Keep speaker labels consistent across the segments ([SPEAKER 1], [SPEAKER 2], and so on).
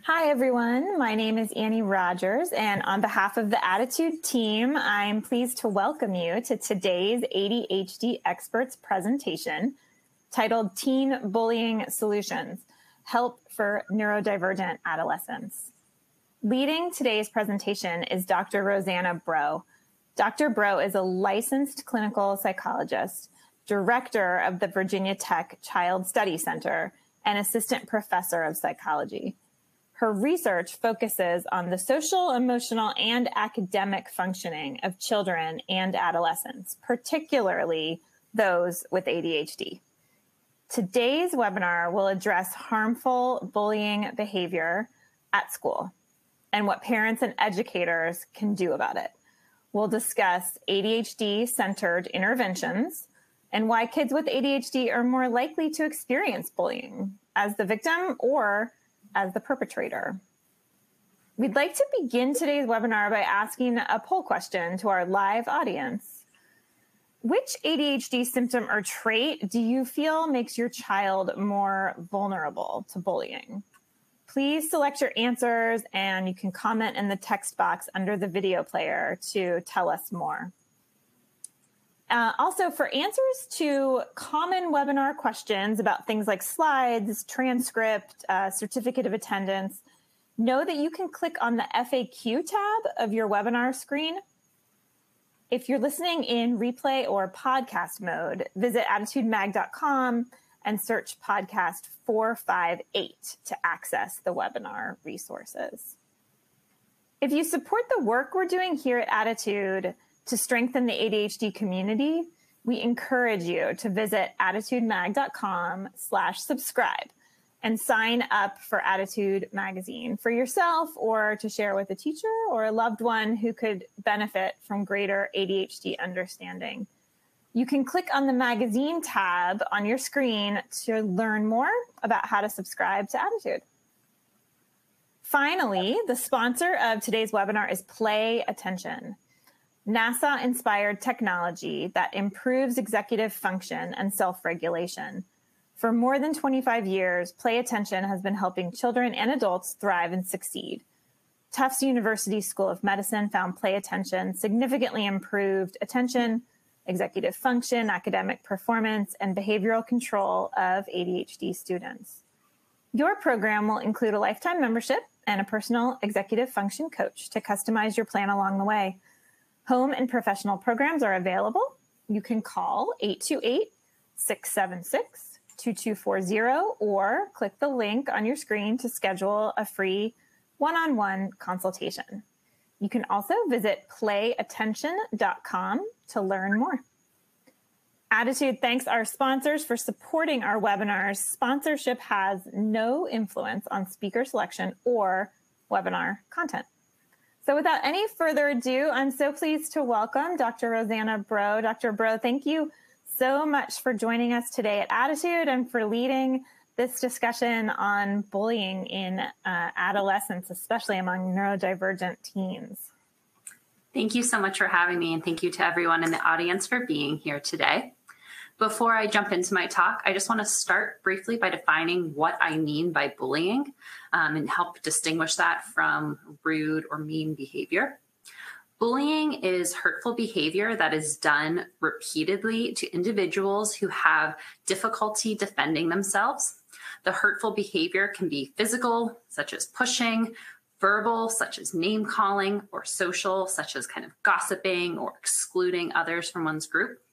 [SPEAKER 1] Hi, everyone. My name is Annie Rogers, and on behalf of the ADDitude team, I'm pleased to welcome you to today's ADHD Experts presentation titled Teen Bullying Solutions, Help for Neurodivergent Adolescents. Leading today's presentation is Dr. Rosanna Breaux. Dr. Breaux is a licensed clinical psychologist, director of the Virginia Tech Child Study Center, and assistant professor of psychology. Her research focuses on the social, emotional, and academic functioning of children and adolescents, particularly those with ADHD. Today's webinar will address harmful bullying behavior at school and what parents and educators can do about it. We'll discuss ADHD-centered interventions and why kids with ADHD are more likely to experience bullying as the victim or as the perpetrator. We'd like to begin today's webinar by asking a poll question to our live audience. Which ADHD symptom or trait do you feel makes your child more vulnerable to bullying? Please select your answers, and you can comment in the text box under the video player to tell us more. Also, for answers to common webinar questions about things like slides, transcript, certificate of attendance, know that you can click on the FAQ tab of your webinar screen. If you're listening in replay or podcast mode, visit ADDitudemag.com and search podcast 458 to access the webinar resources. If you support the work we're doing here at ADDitude to strengthen the ADHD community, we encourage you to visit ADDitudemag.com/subscribe and sign up for ADDitude magazine for yourself or to share with a teacher or a loved one who could benefit from greater ADHD understanding. You can click on the magazine tab on your screen to learn more about how to subscribe to ADDitude. Finally, the sponsor of today's webinar is Play Attention, NASA-inspired technology that improves executive function and self-regulation. For more than 25 years, Play Attention has been helping children and adults thrive and succeed. Tufts University School of Medicine found Play Attention significantly improved attention, executive function, academic performance, and behavioral control of ADHD students. Your program will include a lifetime membership and a personal executive function coach to customize your plan along the way. Home and professional programs are available. You can call 828-676-2240 or click the link on your screen to schedule a free one-on-one consultation. You can also visit playattention.com to learn more. ADDitude thanks our sponsors for supporting our webinars. Sponsorship has no influence on speaker selection or webinar content. So without any further ado, I'm so pleased to welcome Dr. Rosanna Breaux. Dr. Breaux, thank you so much for joining us today at ADDitude and for leading this discussion on bullying in adolescents, especially among neurodivergent teens.
[SPEAKER 2] Thank you so much for having me, and thank you to everyone in the audience for being here today. Before I jump into my talk, I just want to start briefly by defining what I mean by bullying and help distinguish that from rude or mean behavior. Bullying is hurtful behavior that is done repeatedly to individuals who have difficulty defending themselves. The hurtful behavior can be physical, such as pushing, verbal, such as name calling, or social, such as kind of gossiping or excluding others from one's group.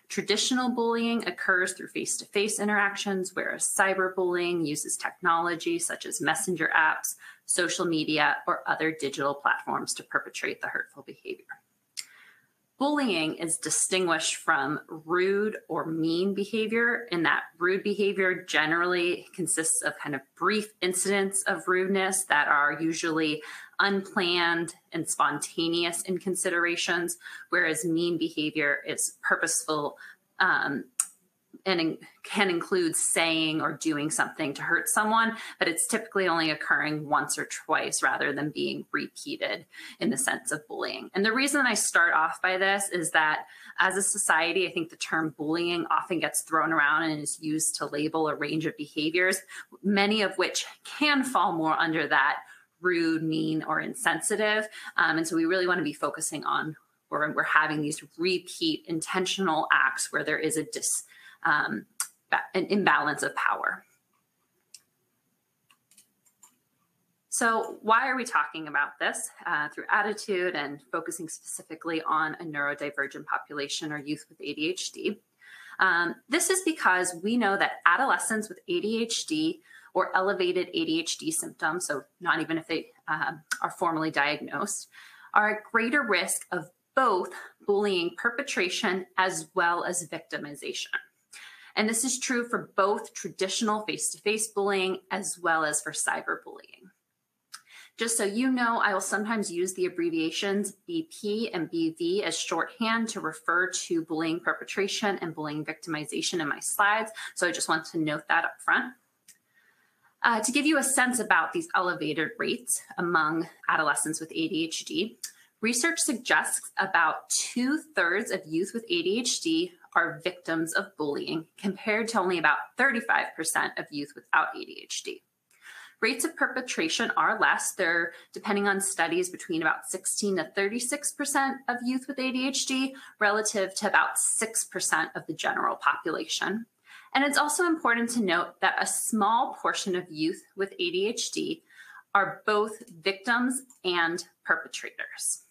[SPEAKER 2] Traditional bullying occurs through face-to-face interactions, whereas cyberbullying uses technology such as messenger apps, social media, or other digital platforms to perpetrate the hurtful behavior. Bullying is distinguished from rude or mean behavior in that rude behavior generally consists of kind of brief incidents of rudeness that are usually unplanned and spontaneous in considerations, whereas mean behavior is purposeful can include saying or doing something to hurt someone, but it's typically only occurring once or twice rather than being repeated in the sense of bullying. And the reason I start off by this is that as a society, I think the term bullying often gets thrown around and is used to label a range of behaviors, many of which can fall more under that rude, mean, or insensitive. And so we really want to be focusing on where we're having these repeat intentional acts where there is an imbalance of power. So why are we talking about this through ADDitude and focusing specifically on a neurodivergent population or youth with ADHD? This is because we know that adolescents with ADHD or elevated ADHD symptoms, so not even if they are formally diagnosed, are at greater risk of both bullying perpetration as well as victimization. And this is true for both traditional face-to-face bullying as well as for cyberbullying. Just so you know, I will sometimes use the abbreviations BP and BV as shorthand to refer to bullying perpetration and bullying victimization in my slides. So I just want to note that up front. To give you a sense about these elevated rates among adolescents with ADHD, research suggests about 2/3 of youth with ADHD are victims of bullying, compared to only about 35% of youth without ADHD. Rates of perpetration are less. They're, depending on studies, between about 16 to 36% of youth with ADHD, relative to about 6% of the general population. And it's also important to note that a small portion of youth with ADHD are both victims and perpetrators.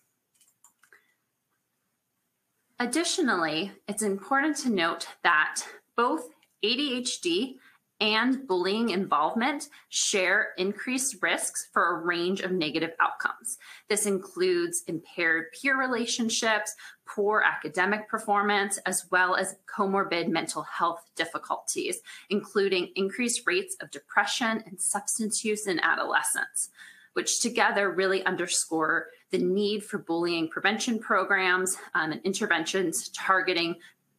[SPEAKER 2] Additionally, it's important to note that both ADHD and bullying involvement share increased risks for a range of negative outcomes. This includes impaired peer relationships, poor academic performance, as well as comorbid mental health difficulties, including increased rates of depression and substance use in adolescents, which together really underscore the need for bullying prevention programs and interventions targeting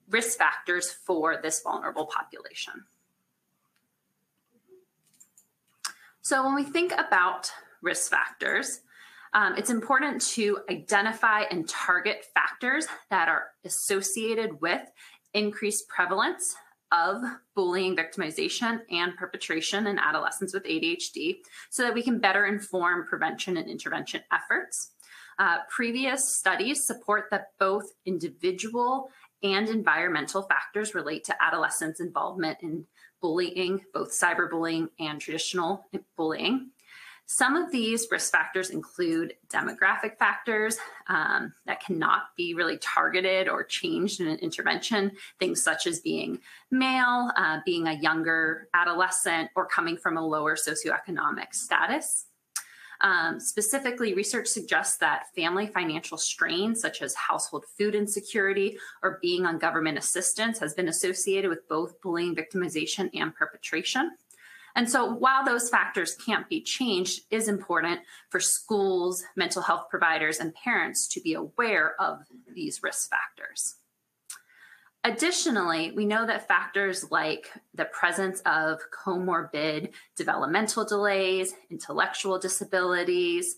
[SPEAKER 2] risk factors for this vulnerable population. So when we think about risk factors, it's important to identify and target factors that are associated with increased prevalence of bullying, victimization, and perpetration in adolescents with ADHD so that we can better inform prevention and intervention efforts. Previous studies support that both individual and environmental factors relate to adolescents' involvement in bullying, both cyberbullying and traditional bullying. Some of these risk factors include demographic factors that cannot be really targeted or changed in an intervention, things such as being male, being a younger adolescent, or coming from a lower socioeconomic status. Specifically, research suggests that family financial strain, such as household food insecurity or being on government assistance, has been associated with both bullying, victimization, and perpetration. And so while those factors can't be changed, it is important for schools, mental health providers, and parents to be aware of these risk factors. Additionally, we know that factors like the presence of comorbid developmental delays, intellectual disabilities,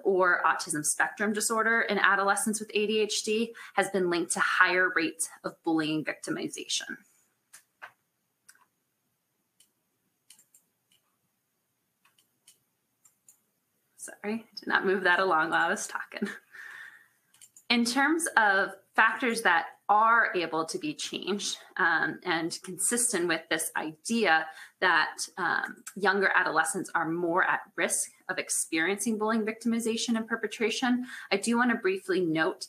[SPEAKER 2] or autism spectrum disorder in adolescents with ADHD has been linked to higher rates of bullying victimization. Sorry, I did not move that along while I was talking. In terms of factors that are able to be changed and consistent with this idea that younger adolescents are more at risk of experiencing bullying, victimization, and perpetration, I do want to briefly note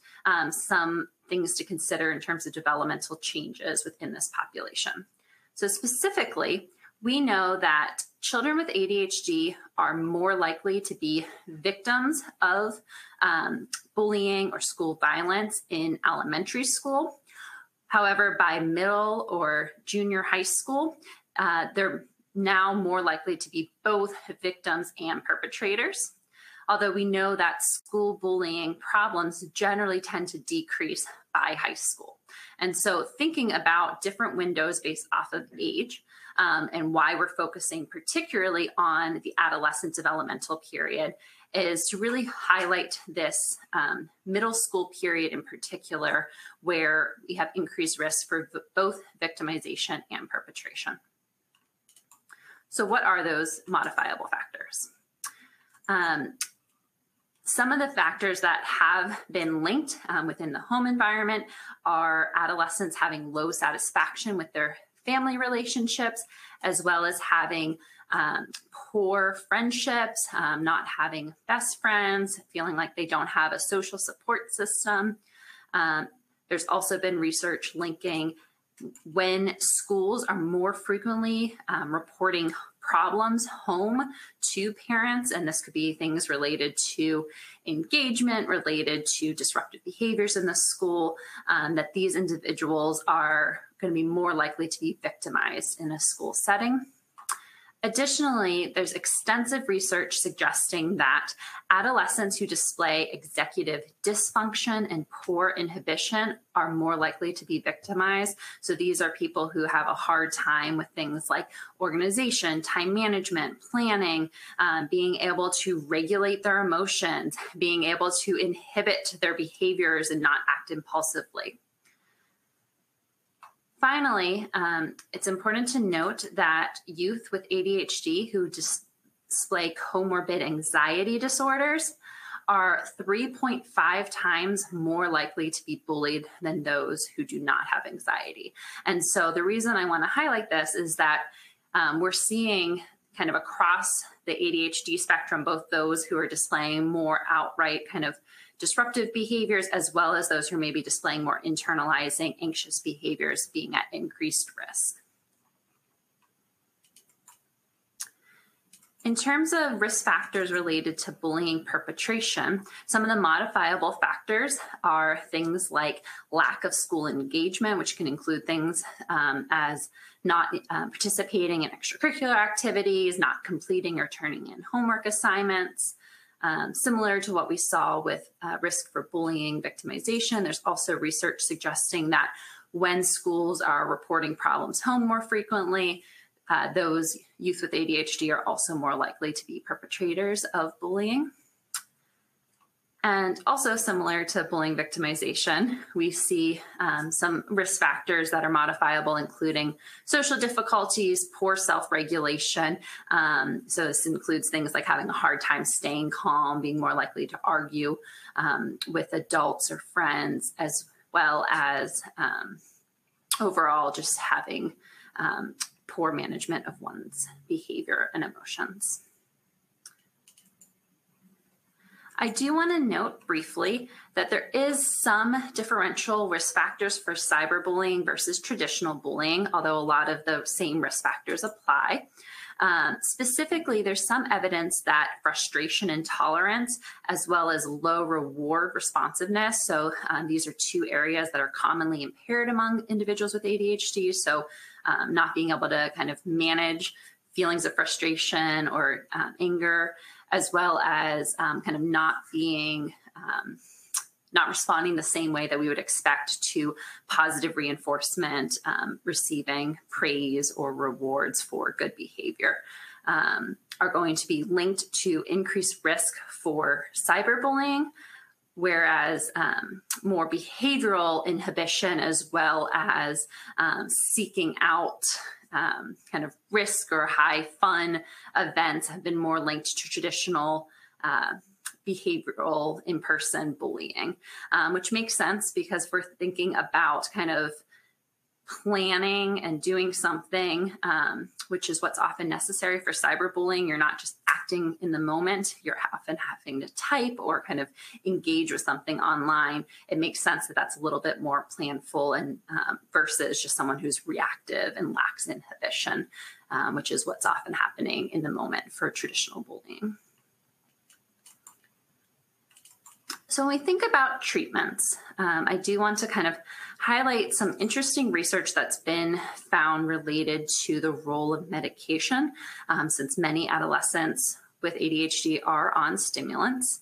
[SPEAKER 2] some things to consider in terms of developmental changes within this population. So specifically, we know that children with ADHD are more likely to be victims of bullying or school violence in elementary school. However, by middle or junior high school, they're now more likely to be both victims and perpetrators. although we know that school bullying problems generally tend to decrease by high school. And so thinking about different windows based off of age, and why we're focusing particularly on the adolescent developmental period is to really highlight this middle school period in particular, where we have increased risk for both victimization and perpetration. So what are those modifiable factors? Some of the factors that have been linked within the home environment are adolescents having low satisfaction with their family relationships, as well as having poor friendships, not having best friends, feeling like they don't have a social support system. There's also been research linking when schools are more frequently reporting problems home to parents, and this could be things related to engagement, related to disruptive behaviors in the school, that these individuals are going to be more likely to be victimized in a school setting. Additionally, there's extensive research suggesting that adolescents who display executive dysfunction and poor inhibition are more likely to be victimized. So these are people who have a hard time with things like organization, time management, planning, being able to regulate their emotions, being able to inhibit their behaviors and not act impulsively. Finally, it's important to note that youth with ADHD who display comorbid anxiety disorders are 3.5 times more likely to be bullied than those who do not have anxiety. And so the reason I want to highlight this is that we're seeing kind of across the ADHD spectrum, both those who are displaying more outright kind of disruptive behaviors, as well as those who may be displaying more internalizing anxious behaviors being at increased risk. In terms of risk factors related to bullying perpetration, some of the modifiable factors are things like lack of school engagement, which can include things as not participating in extracurricular activities, not completing or turning in homework assignments. Similar to what we saw with risk for bullying victimization, there's also research suggesting that when schools are reporting problems home more frequently, those youth with ADHD are also more likely to be perpetrators of bullying. And also similar to bullying victimization, we see some risk factors that are modifiable, including social difficulties, poor self-regulation. So this includes things like having a hard time staying calm, being more likely to argue with adults or friends, as well as overall just having poor management of one's behavior and emotions. I do want to note briefly that there is some differential risk factors for cyberbullying versus traditional bullying, although a lot of the same risk factors apply. Specifically, there's some evidence that frustration and tolerance, as well as low reward responsiveness. So these are two areas that are commonly impaired among individuals with ADHD. So not being able to kind of manage feelings of frustration or anger, as well as kind of not responding the same way that we would expect to positive reinforcement, receiving praise or rewards for good behavior, are going to be linked to increased risk for cyberbullying, whereas more behavioral inhibition, as well as seeking out kind of risk or high fun events, have been more linked to traditional behavioral in-person bullying, which makes sense because we're thinking about kind of planning and doing something, which is what's often necessary for cyberbullying. You're not just acting in the moment, you're often having to type or kind of engage with something online. It makes sense that that's a little bit more planful and versus just someone who's reactive and lacks inhibition, which is what's often happening in the moment for traditional bullying. So when we think about treatments, I do want to kind of highlight some interesting research that's been found related to the role of medication, since many adolescents, with ADHD are on stimulants.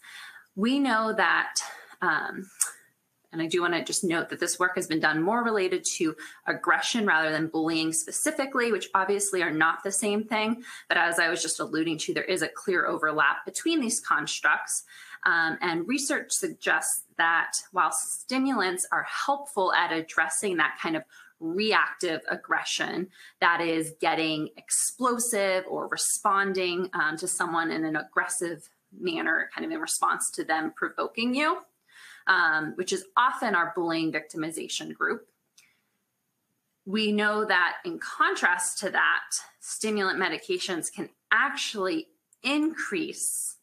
[SPEAKER 2] We know that, and I do want to just note that this work has been done more related to aggression rather than bullying specifically, which obviously are not the same thing. But as I was just alluding to, there is a clear overlap between these constructs. And research suggests that while stimulants are helpful at addressing that kind of reactive aggression, that is getting explosive or responding to someone in an aggressive manner, kind of in response to them provoking you, which is often our bullying victimization group. We know that in contrast to that, stimulant medications can actually increase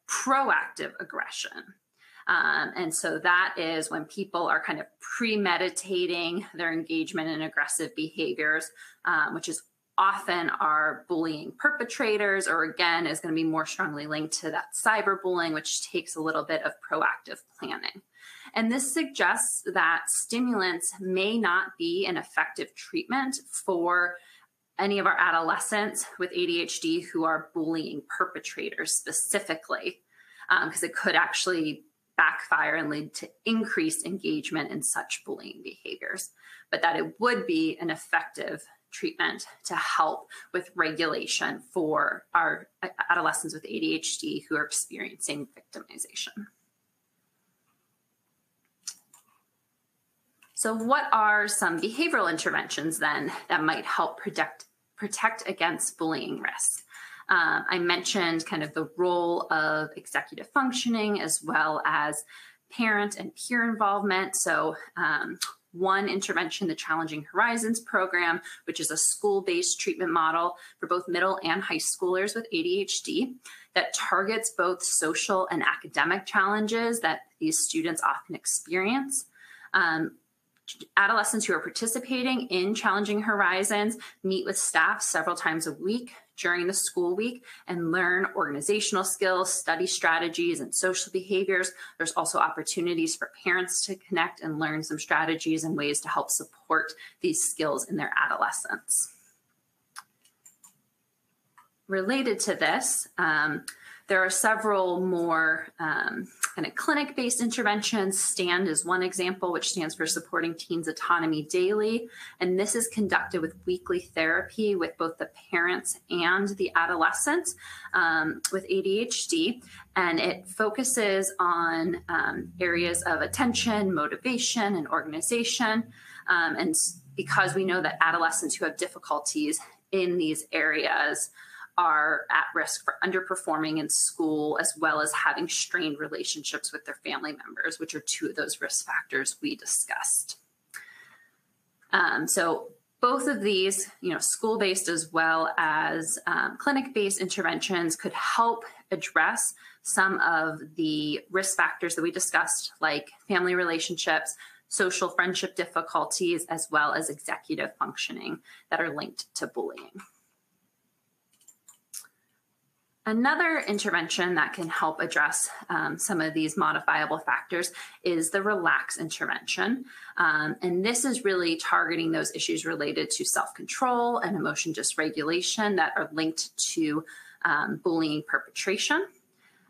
[SPEAKER 2] proactive aggression. And so that is when people are kind of premeditating their engagement in aggressive behaviors, which is often our bullying perpetrators, or again, is going to be more strongly linked to that cyberbullying, which takes a little bit of proactive planning. And this suggests that stimulants may not be an effective treatment for any of our adolescents with ADHD who are bullying perpetrators specifically, because it could actually backfire and lead to increased engagement in such bullying behaviors, but that it would be an effective treatment to help with regulation for our adolescents with ADHD who are experiencing victimization. So what are some behavioral interventions then that might help protect against bullying risk? I mentioned kind of the role of executive functioning as well as parent and peer involvement. So one intervention, the Challenging Horizons program, which is a school-based treatment model for both middle and high schoolers with ADHD that targets both social and academic challenges that these students often experience. Adolescents who are participating in Challenging Horizons meet with staff several times a week during the school week and learn organizational skills, study strategies, and social behaviors. There's also opportunities for parents to connect and learn some strategies and ways to help support these skills in their adolescence. Related to this, there are several more kind of clinic-based interventions. STAND is one example, which stands for Supporting Teens Autonomy Daily. And this is conducted with weekly therapy with both the parents and the adolescents with ADHD. And it focuses on areas of attention, motivation, and organization. And because we know that adolescents who have difficulties in these areas are at risk for underperforming in school, as well as having strained relationships with their family members, which are two of those risk factors we discussed. So both of these, school-based as well as clinic-based interventions could help address some of the risk factors that we discussed, like family relationships, social friendship difficulties, as well as executive functioning that are linked to bullying. Another intervention that can help address some of these modifiable factors is the relax intervention. And this is really targeting those issues related to self-control and emotion dysregulation that are linked to bullying perpetration.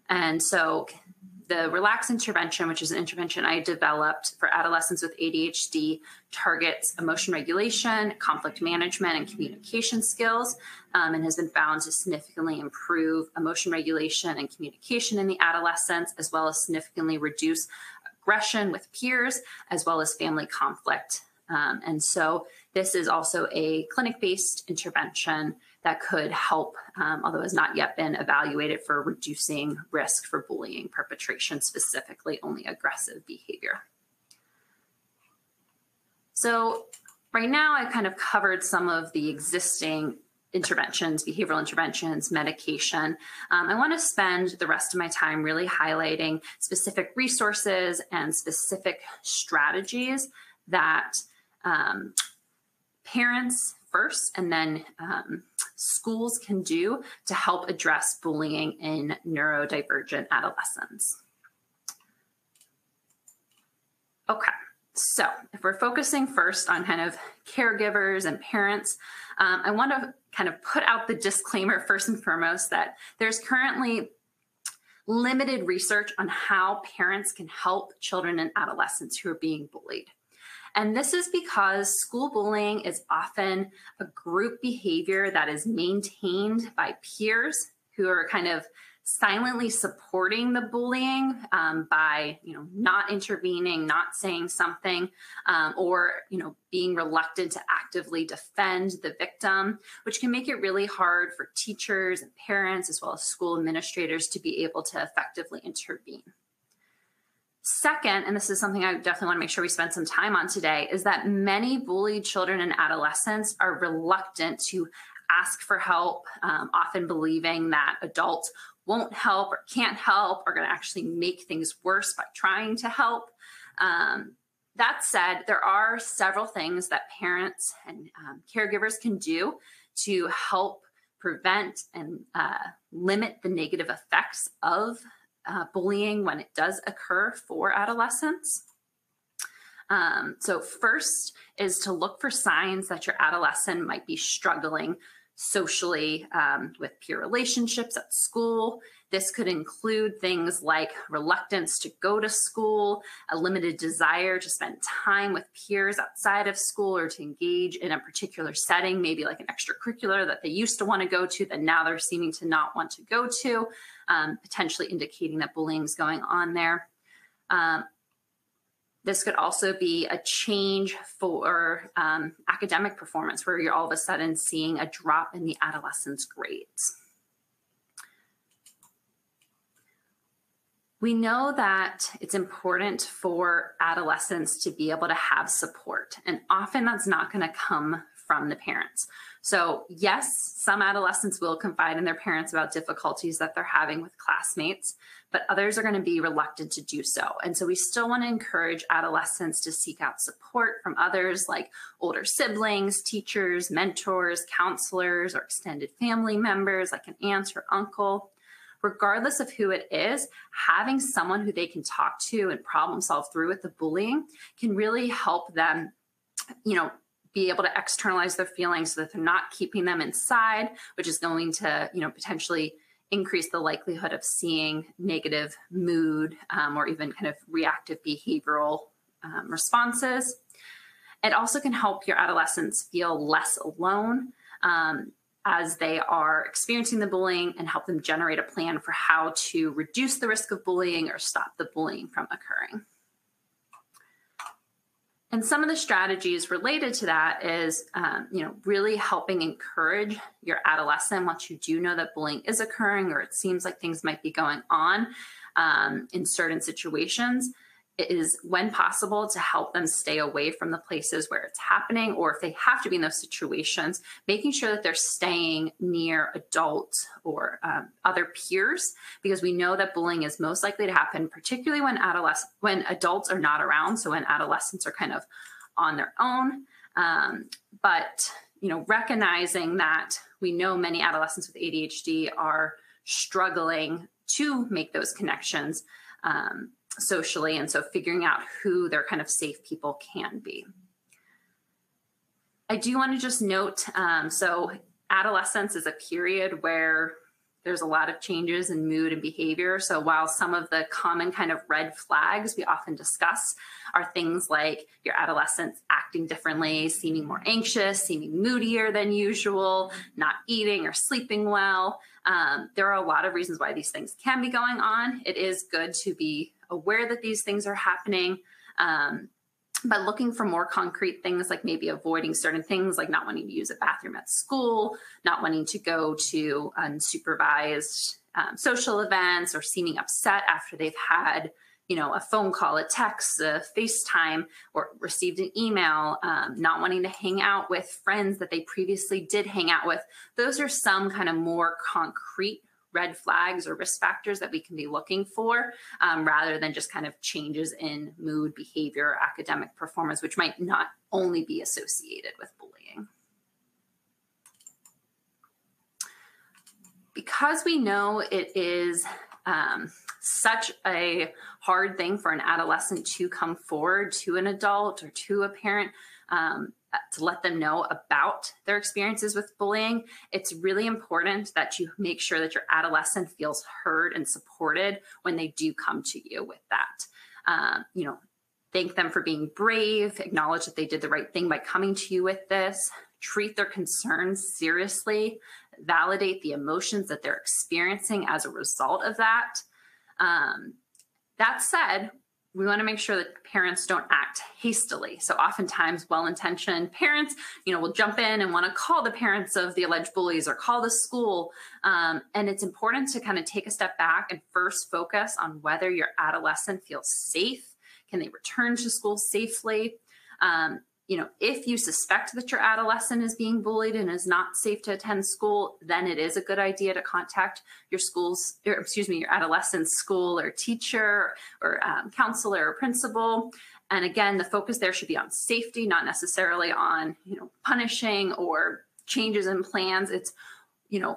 [SPEAKER 2] And so the relax intervention, which is an intervention I developed for adolescents with ADHD, targets emotion regulation, conflict management, and communication skills, and has been found to significantly improve emotion regulation and communication in the adolescents, as well as significantly reduce aggression with peers, as well as family conflict. And so this is also a clinic-based intervention that could help, although has not yet been evaluated for reducing risk for bullying perpetration, specifically only aggressive behavior. So right now I've kind of covered some of the existing interventions, behavioral interventions, medication. I want to spend the rest of my time really highlighting specific resources and specific strategies that parents first and then schools can do to help address bullying in neurodivergent adolescents. Okay, so if we're focusing first on kind of caregivers and parents, I want to kind of put out the disclaimer first and foremost that there's currently limited research on how parents can help children and adolescents who are being bullied. And this is because school bullying is often a group behavior that is maintained by peers who are kind of silently supporting the bullying by, not intervening, not saying something, or, being reluctant to actively defend the victim, which can make it really hard for teachers and parents, as well as school administrators, to be able to effectively intervene. Second, and this is something I definitely want to make sure we spend some time on today, is that many bullied children and adolescents are reluctant to ask for help, often believing that adults won't help or can't help, or going to actually make things worse by trying to help. That said, there are several things that parents and caregivers can do to help prevent and limit the negative effects of bullying when it does occur for adolescents. So first is to look for signs that your adolescent might be struggling socially with peer relationships at school. This could include things like reluctance to go to school, a limited desire to spend time with peers outside of school or to engage in a particular setting, maybe like an extracurricular that they used to want to go to that now they're seeming to not want to go to, potentially indicating that bullying is going on there. This could also be a change for academic performance, where you're all of a sudden seeing a drop in the adolescent's grades. We know that it's important for adolescents to be able to have support, and often that's not going to come from the parents. So yes, some adolescents will confide in their parents about difficulties that they're having with classmates, but others are going to be reluctant to do so. And so we still want to encourage adolescents to seek out support from others like older siblings, teachers, mentors, counselors, or extended family members like an aunt or uncle. Regardless of who it is, having someone who they can talk to and problem solve through with the bullying can really help them, be able to externalize their feelings so that they're not keeping them inside, which is going to, potentially increase the likelihood of seeing negative mood or even kind of reactive behavioral responses. It also can help your adolescents feel less alone as they are experiencing the bullying, and help them generate a plan for how to reduce the risk of bullying or stop the bullying from occurring. And some of the strategies related to that is, really helping encourage your adolescent once you do know that bullying is occurring, or it seems like things might be going on in certain situations. It is, when possible, to help them stay away from the places where it's happening, or if they have to be in those situations, making sure that they're staying near adults or other peers, because we know that bullying is most likely to happen, particularly when adults are not around. So when adolescents are kind of on their own, but recognizing that we know many adolescents with ADHD are struggling to make those connections socially, and so figuring out who their kind of safe people can be. I do want to just note, so adolescence is a period where there's a lot of changes in mood and behavior. So while some of the common kind of red flags we often discuss are things like your adolescents acting differently, seeming more anxious, seeming moodier than usual, not eating or sleeping well, there are a lot of reasons why these things can be going on. It is good to be aware that these things are happening, but looking for more concrete things, like maybe avoiding certain things, like not wanting to use a bathroom at school, not wanting to go to unsupervised social events, or seeming upset after they've had, a phone call, a text, a FaceTime, or received an email, not wanting to hang out with friends that they previously did hang out with. Those are some kind of more concrete red flags or risk factors that we can be looking for, rather than just kind of changes in mood, behavior, academic performance, which might not only be associated with bullying. Because we know it is such a hard thing for an adolescent to come forward to an adult or to a parent to let them know about their experiences with bullying. It's really important that you make sure that your adolescent feels heard and supported when they do come to you with that. Thank them for being brave, acknowledge that they did the right thing by coming to you with this, treat their concerns seriously, validate the emotions that they're experiencing as a result of that. That said, we want to make sure that parents don't act hastily. So oftentimes well-intentioned parents, will jump in and want to call the parents of the alleged bullies or call the school. And it's important to kind of take a step back and first focus on whether your adolescent feels safe. Can they return to school safely? If you suspect that your adolescent is being bullied and is not safe to attend school, then it is a good idea to contact your your adolescent's school or teacher or counselor or principal. And again, the focus there should be on safety, not necessarily on, punishing or changes in plans. It's,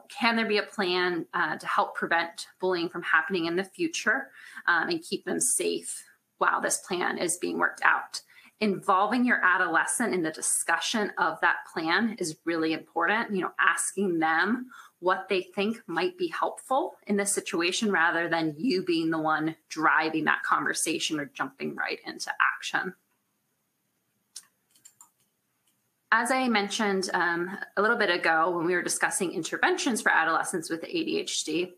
[SPEAKER 2] can there be a plan to help prevent bullying from happening in the future and keep them safe while this plan is being worked out? Involving your adolescent in the discussion of that plan is really important. Asking them what they think might be helpful in this situation rather than you being the one driving that conversation or jumping right into action. As I mentioned a little bit ago when we were discussing interventions for adolescents with ADHD,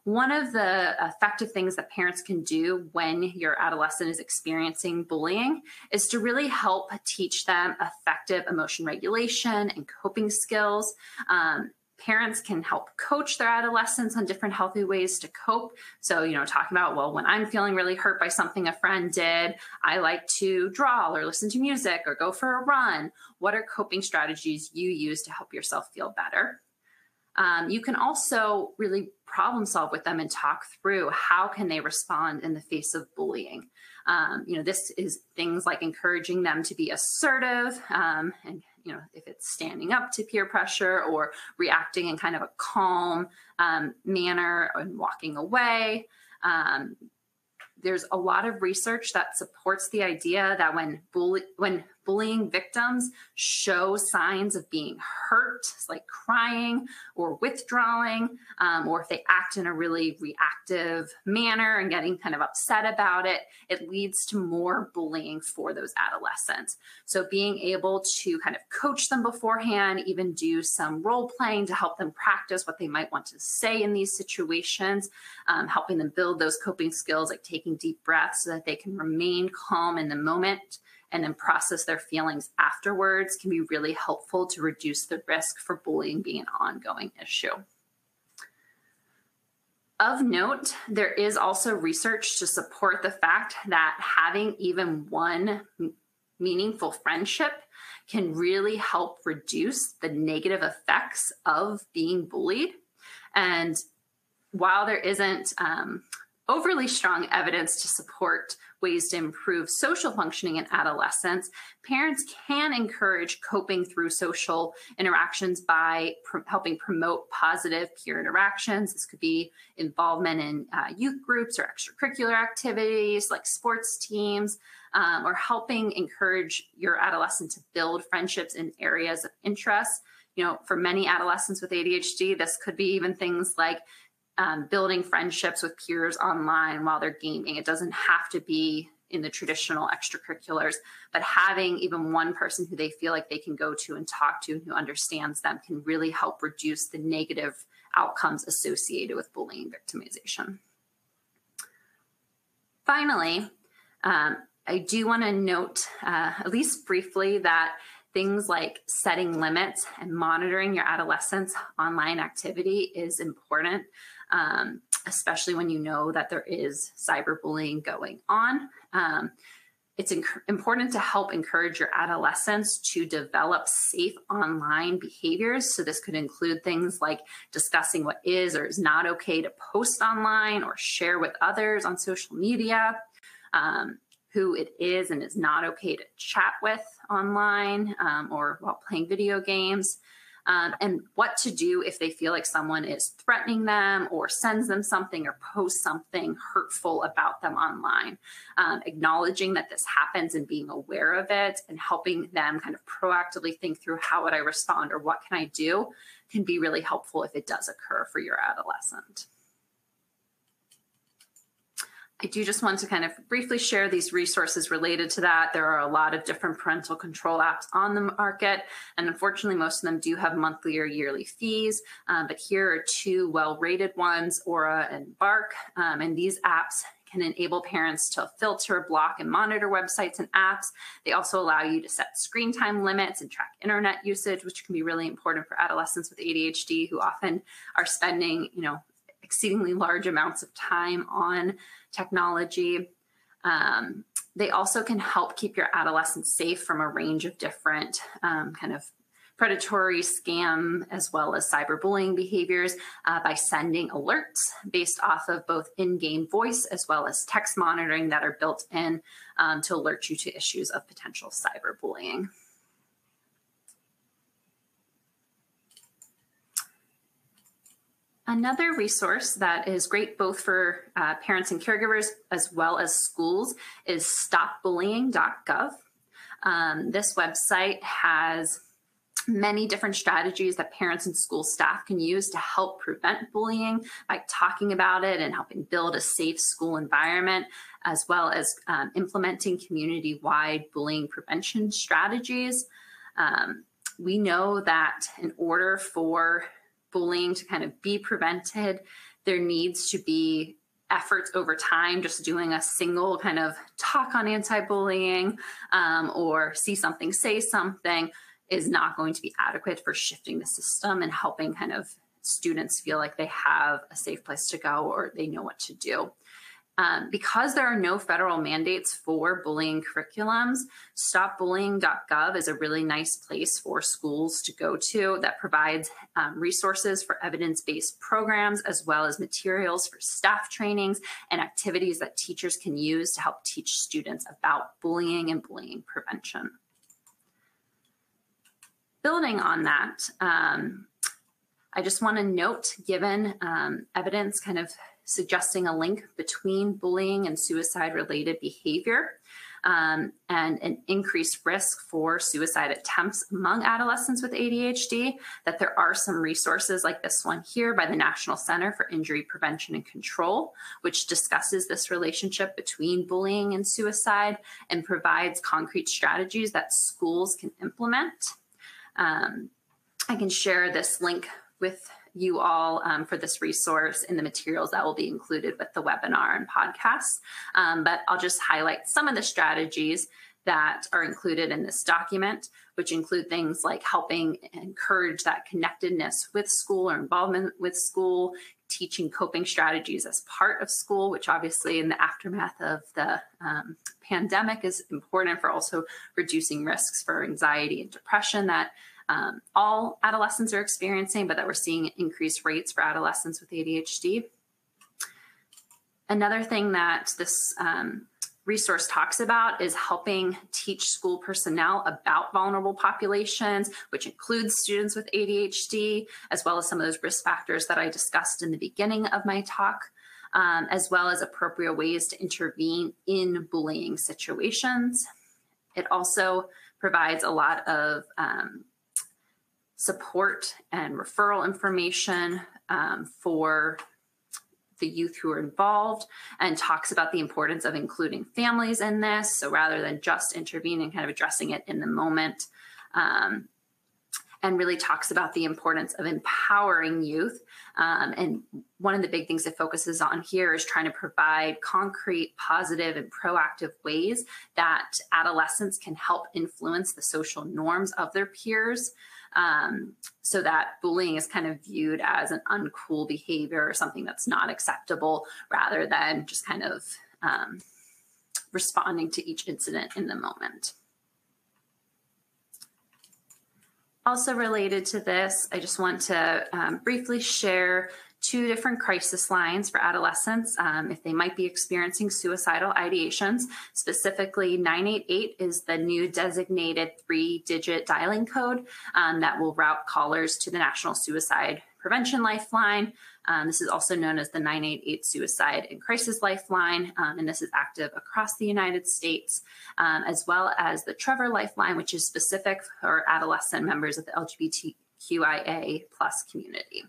[SPEAKER 2] one of the effective things that parents can do when your adolescent is experiencing bullying is to really help teach them effective emotion regulation and coping skills. Parents can help coach their adolescents on different healthy ways to cope. So, talking about, well, when I'm feeling really hurt by something a friend did, I like to draw or listen to music or go for a run. What are coping strategies you use to help yourself feel better? You can also really problem solve with them and talk through how can they respond in the face of bullying. This is things like encouraging them to be assertive and, if it's standing up to peer pressure or reacting in kind of a calm manner and walking away. There's a lot of research that supports the idea that when bullying victims show signs of being hurt, like crying or withdrawing, or if they act in a really reactive manner and getting kind of upset about it, it leads to more bullying for those adolescents. So being able to kind of coach them beforehand, even do some role playing to help them practice what they might want to say in these situations, helping them build those coping skills like taking deep breaths so that they can remain calm in the moment and then process their feelings afterwards can be really helpful to reduce the risk for bullying being an ongoing issue. Of note, there is also research to support the fact that having even one meaningful friendship can really help reduce the negative effects of being bullied. And while there isn't overly strong evidence to support ways to improve social functioning in adolescence, parents can encourage coping through social interactions by helping promote positive peer interactions. This could be involvement in youth groups or extracurricular activities like sports teams, or helping encourage your adolescent to build friendships in areas of interest. For many adolescents with ADHD, this could be even things like building friendships with peers online while they're gaming. It doesn't have to be in the traditional extracurriculars, but having even one person who they feel like they can go to and talk to and who understands them can really help reduce the negative outcomes associated with bullying victimization. Finally, I do want to note, at least briefly, that things like setting limits and monitoring your adolescent's online activity is important, especially when you know that there is cyberbullying going on. It's important to help encourage your adolescents to develop safe online behaviors. So this could include things like discussing what is or is not okay to post online or share with others on social media, who it is and is not okay to chat with online or while playing video games. and what to do if they feel like someone is threatening them or sends them something or posts something hurtful about them online. Acknowledging that this happens and being aware of it and helping them kind of proactively think through how would I respond or what can I do can be really helpful if it does occur for your adolescent. I do just want to kind of briefly share these resources related to that. There are a lot of different parental control apps on the market, and unfortunately, most of them do have monthly or yearly fees, but here are two well-rated ones, Aura and Bark, and these apps can enable parents to filter, block, and monitor websites and apps. They also allow you to set screen time limits and track internet usage, which can be really important for adolescents with ADHD who often are spending, exceedingly large amounts of time on technology. They also can help keep your adolescents safe from a range of different kind of predatory, scam, as well as cyberbullying behaviors by sending alerts based off of both in-game voice as well as text monitoring that are built in to alert you to issues of potential cyberbullying. Another resource that is great both for parents and caregivers as well as schools is stopbullying.gov. This website has many different strategies that parents and school staff can use to help prevent bullying by talking about it and helping build a safe school environment, as well as implementing community-wide bullying prevention strategies. We know that in order for bullying to kind of be prevented, there needs to be efforts over time. Just doing a single kind of talk on anti-bullying or see something, say something is not going to be adequate for shifting the system and helping kind of students feel like they have a safe place to go or they know what to do. Because there are no federal mandates for bullying curriculums, stopbullying.gov is a really nice place for schools to go to that provides resources for evidence-based programs, as well as materials for staff trainings and activities that teachers can use to help teach students about bullying and bullying prevention. Building on that, I just want to note, given evidence kind of suggesting a link between bullying and suicide-related behavior and an increased risk for suicide attempts among adolescents with ADHD, that there are some resources like this one here by the National Center for Injury Prevention and Control, which discusses this relationship between bullying and suicide and provides concrete strategies that schools can implement. I can share this link with you all for this resource in the materials that will be included with the webinar and podcast. But I'll just highlight some of the strategies that are included in this document, which include things like helping encourage that connectedness with school or involvement with school, teaching coping strategies as part of school, which obviously in the aftermath of the pandemic is important for also reducing risks for anxiety and depression that all adolescents are experiencing, but that we're seeing increased rates for adolescents with ADHD. Another thing that this resource talks about is helping teach school personnel about vulnerable populations, which includes students with ADHD, as well as some of those risk factors that I discussed in the beginning of my talk, as well as appropriate ways to intervene in bullying situations. It also provides a lot of support and referral information for the youth who are involved, and talks about the importance of including families in this. So rather than just intervening, kind of addressing it in the moment, and really talks about the importance of empowering youth. And one of the big things it focuses on here is trying to provide concrete, positive, and proactive ways that adolescents can help influence the social norms of their peers, so that bullying is kind of viewed as an uncool behavior or something that's not acceptable, rather than just kind of responding to each incident in the moment. Also related to this, I just want to briefly share 2 different crisis lines for adolescents if they might be experiencing suicidal ideations. Specifically, 988 is the new designated 3-digit dialing code that will route callers to the National Suicide Prevention Lifeline. This is also known as the 988 Suicide and Crisis Lifeline, and this is active across the United States, as well as the Trevor Lifeline, which is specific for adolescent members of the LGBTQIA+ community.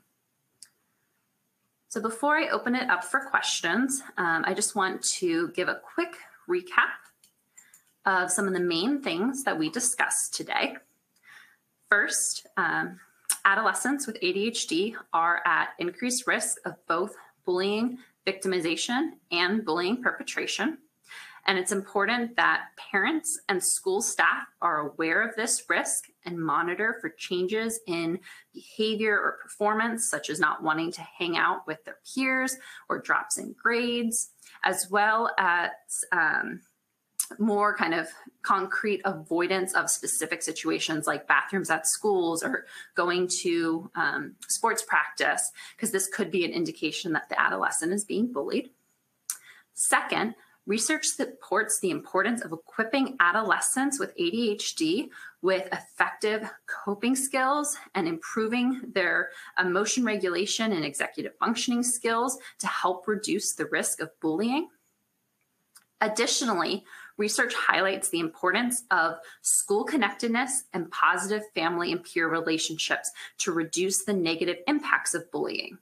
[SPEAKER 2] So before I open it up for questions, I just want to give a quick recap of some of the main things that we discussed today. First, adolescents with ADHD are at increased risk of both bullying victimization and bullying perpetration. And it's important that parents and school staff are aware of this risk and monitor for changes in behavior or performance, such as not wanting to hang out with their peers or drops in grades, as well as more kind of concrete avoidance of specific situations like bathrooms at schools or going to sports practice, because this could be an indication that the adolescent is being bullied. Second, research supports the importance of equipping adolescents with ADHD with effective coping skills and improving their emotion regulation and executive functioning skills to help reduce the risk of bullying. Additionally, research highlights the importance of school connectedness and positive family and peer relationships to reduce the negative impacts of bullying.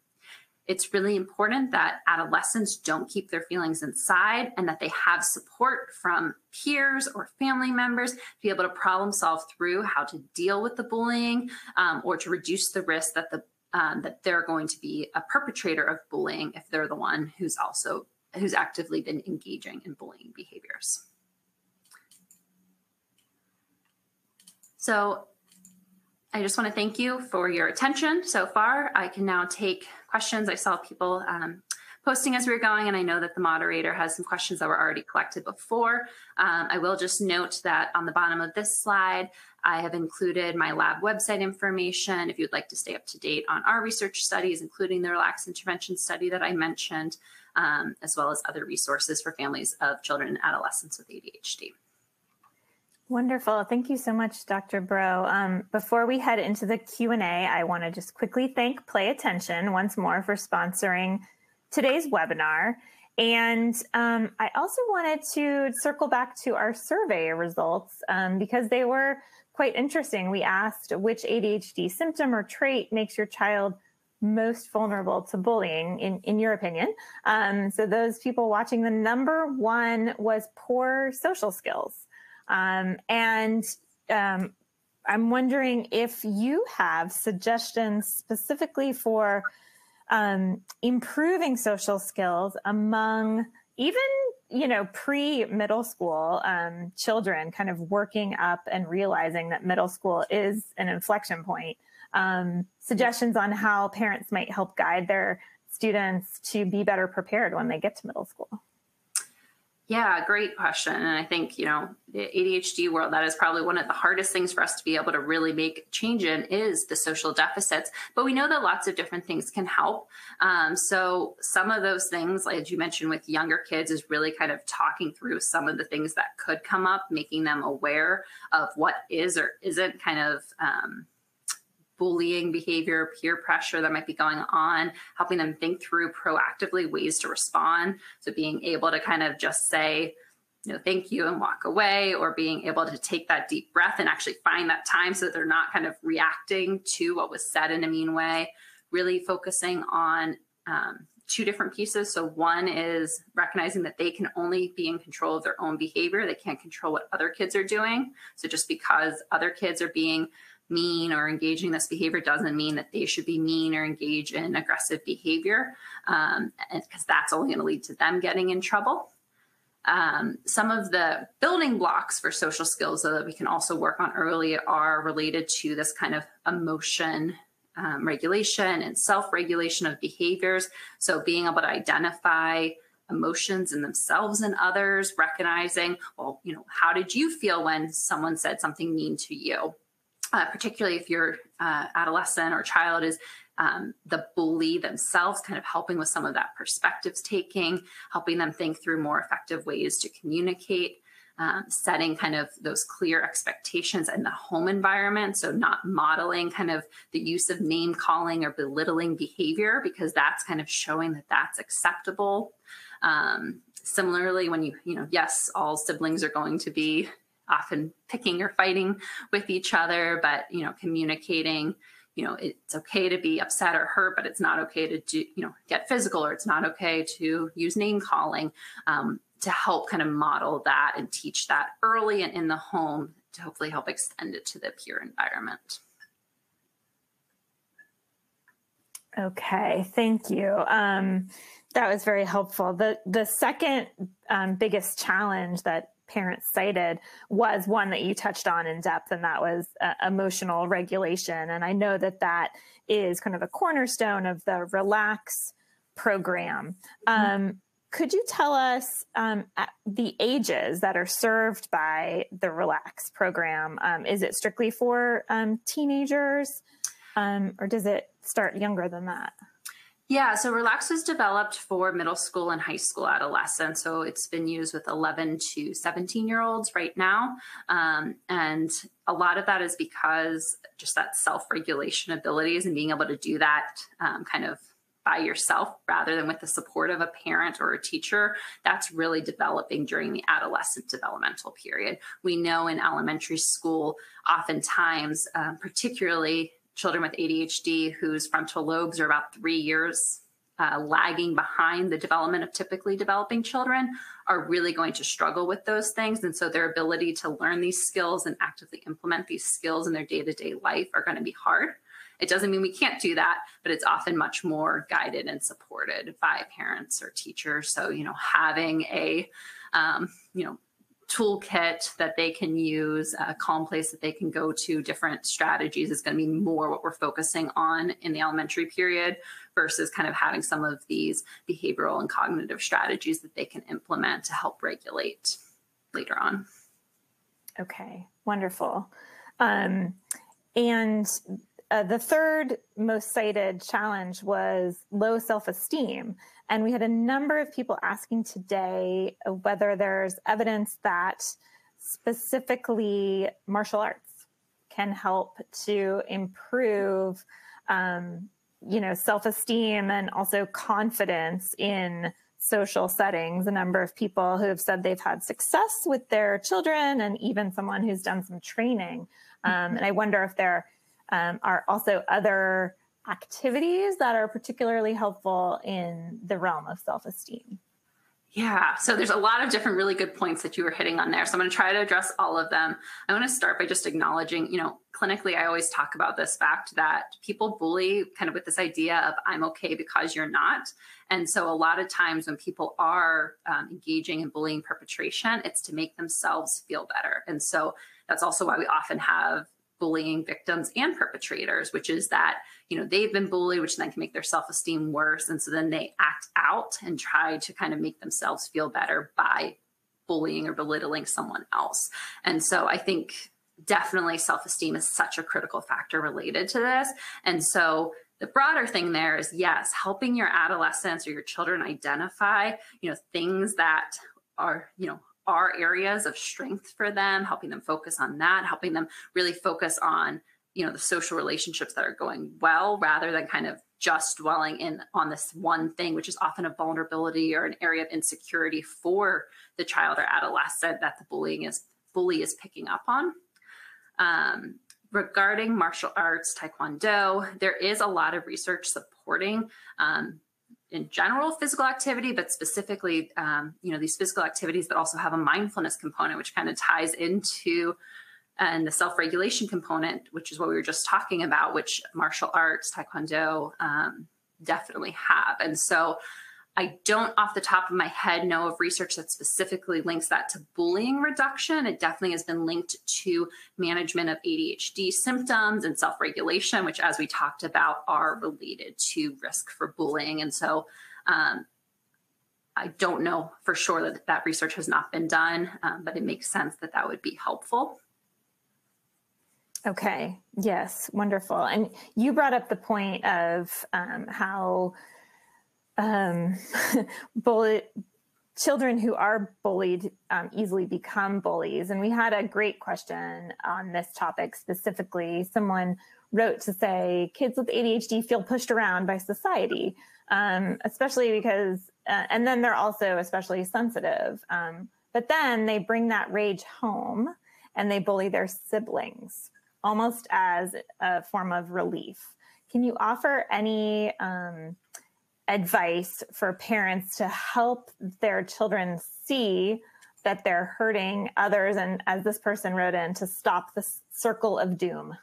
[SPEAKER 2] It's really important that adolescents don't keep their feelings inside and that they have support from peers or family members to be able to problem solve through how to deal with the bullying or to reduce the risk that that they're going to be a perpetrator of bullying if they're the one who's actively been engaging in bullying behaviors. So I just want to thank you for your attention so far. I can now take questions. I saw people posting as we were going, and I know that the moderator has some questions that were already collected before. I will just note that on the bottom of this slide, I have included my lab website information if you'd like to stay up to date on our research studies, including the relaxed intervention study that I mentioned, as well as other resources for families of children and adolescents with ADHD.
[SPEAKER 1] Wonderful. Thank you so much, Dr. Breaux. Before we head into the Q&A, I want to just quickly thank Play Attention once more for sponsoring today's webinar. And I also wanted to circle back to our survey results because they were quite interesting. We asked which ADHD symptom or trait makes your child most vulnerable to bullying, in your opinion. So those people watching, the number one was poor social skills. I'm wondering if you have suggestions specifically for improving social skills among even, pre-middle school children, kind of working up and realizing that middle school is an inflection point. Suggestions on how parents might help guide their students to be better prepared when they get to middle school.
[SPEAKER 2] Yeah, great question. And I think, the ADHD world, that is probably one of the hardest things for us to be able to really make change in is the social deficits. But we know that lots of different things can help. So some of those things, like as you mentioned with younger kids, is really kind of talking through some of the things that could come up, making them aware of what is or isn't kind of bullying behavior, peer pressure that might be going on, helping them think through proactively ways to respond. So being able to kind of just say, thank you and walk away, or being able to take that deep breath and actually find that time so that they're not kind of reacting to what was said in a mean way, really focusing on 2 different pieces. So one is recognizing that they can only be in control of their own behavior. They can't control what other kids are doing. So just because other kids are being mean or engaging in this behavior doesn't mean that they should be mean or engage in aggressive behavior, because that's only going to lead to them getting in trouble. Some of the building blocks for social skills that we can also work on early are related to this kind of emotion regulation and self-regulation of behaviors. So being able to identify emotions in themselves and others, recognizing, well, how did you feel when someone said something mean to you? Particularly if your adolescent or child is the bully themselves, kind of helping with some of that perspectives taking, helping them think through more effective ways to communicate, setting kind of those clear expectations in the home environment. So not modeling kind of the use of name calling or belittling behavior, because that's kind of showing that that's acceptable. Similarly, when yes, all siblings are going to be often picking or fighting with each other, but, communicating, it's okay to be upset or hurt, but it's not okay to do, get physical, or it's not okay to use name calling, to help kind of model that and teach that early and in the home to hopefully help extend it to the peer environment.
[SPEAKER 1] Okay, thank you. That was very helpful. The second biggest challenge that parents cited was one that you touched on in depth, and that was emotional regulation. And I know that that is kind of a cornerstone of the Relax program. Could you tell us the ages that are served by the Relax program? Is it strictly for teenagers, or does it start younger than that?
[SPEAKER 2] Yeah, so Relax was developed for middle school and high school adolescents. So it's been used with 11 to 17-year-olds right now. And a lot of that is because just that self-regulation abilities and being able to do that kind of by yourself rather than with the support of a parent or a teacher, that's really developing during the adolescent developmental period. We know in elementary school, oftentimes, particularly children with ADHD whose frontal lobes are about 3 years lagging behind the development of typically developing children, are really going to struggle with those things. And so their ability to learn these skills and actively implement these skills in their day-to-day life are going to be hard. It doesn't mean we can't do that, but it's often much more guided and supported by parents or teachers. So, having a, toolkit that they can use, a calm place that they can go to, different strategies is going to be more what we're focusing on in the elementary period versus kind of having some of these behavioral and cognitive strategies that they can implement to help regulate later on.
[SPEAKER 1] Okay, wonderful. The third most cited challenge was low self-esteem. And we had a number of people asking today whether there's evidence that specifically martial arts can help to improve, self-esteem and also confidence in social settings. A number of people who have said they've had success with their children, and even someone who's done some training. And I wonder if there are also other activities that are particularly helpful in the realm of self-esteem.
[SPEAKER 2] Yeah, so there's a lot of different really good points that you were hitting on there. So I'm going to try to address all of them. I want to start by just acknowledging, clinically, I always talk about this fact that people bully kind of with this idea of I'm okay because you're not. And so a lot of times when people are engaging in bullying perpetration, it's to make themselves feel better. And so that's also why we often have bullying victims and perpetrators, which is that, they've been bullied, which then can make their self-esteem worse. And so then they act out and try to kind of make themselves feel better by bullying or belittling someone else. And so I think definitely self-esteem is such a critical factor related to this. And so the broader thing there is, yes, helping your adolescents or your children identify, things that are areas of strength for them, helping them focus on that, helping them really focus on, the social relationships that are going well, rather than kind of just dwelling in on this one thing, which is often a vulnerability or an area of insecurity for the child or adolescent that the bully is picking up on. Regarding martial arts, Taekwondo, there is a lot of research supporting in general physical activity, but specifically, these physical activities that also have a mindfulness component, which kind of ties into and the self-regulation component, which is what we were just talking about, which martial arts, Taekwondo definitely have. And so I don't off the top of my head know of research that specifically links that to bullying reduction. It definitely has been linked to management of ADHD symptoms and self-regulation, which, as we talked about, are related to risk for bullying. And so I don't know for sure that research has not been done, but it makes sense that would be helpful.
[SPEAKER 1] Okay. Yes. Wonderful. And you brought up the point of how um, bully, children who are bullied easily become bullies. And we had a great question on this topic specifically. Someone wrote to say kids with ADHD feel pushed around by society, especially because, and then they're also especially sensitive. But then they bring that rage home and they bully their siblings almost as a form of relief. Can you offer any advice for parents to help their children see that they're hurting others, and as this person wrote in, to stop the circle of doom?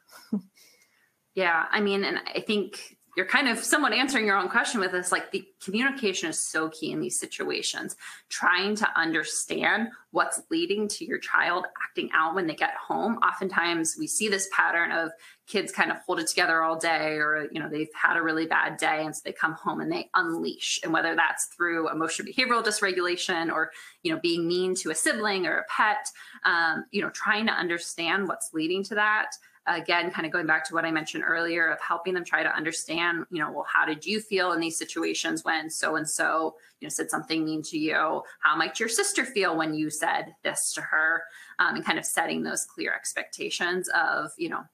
[SPEAKER 2] Yeah, I mean, and I think you're kind of somewhat answering your own question with this. Like, the communication is so key in these situations. Trying to understand what's leading to your child acting out when they get home. Oftentimes we see this pattern of kids kind of hold it together all day, or, you know, they've had a really bad day, and so they come home and they unleash. And whether that's through emotional behavioral dysregulation, or, you know, being mean to a sibling or a pet, you know, trying to understand what's leading to that. Again, kind of going back to what I mentioned earlier of helping them try to understand, you know, well, how did you feel in these situations when so-and-so, you know, said something mean to you? How might your sister feel when you said this to her? And kind of setting those clear expectations of, you know,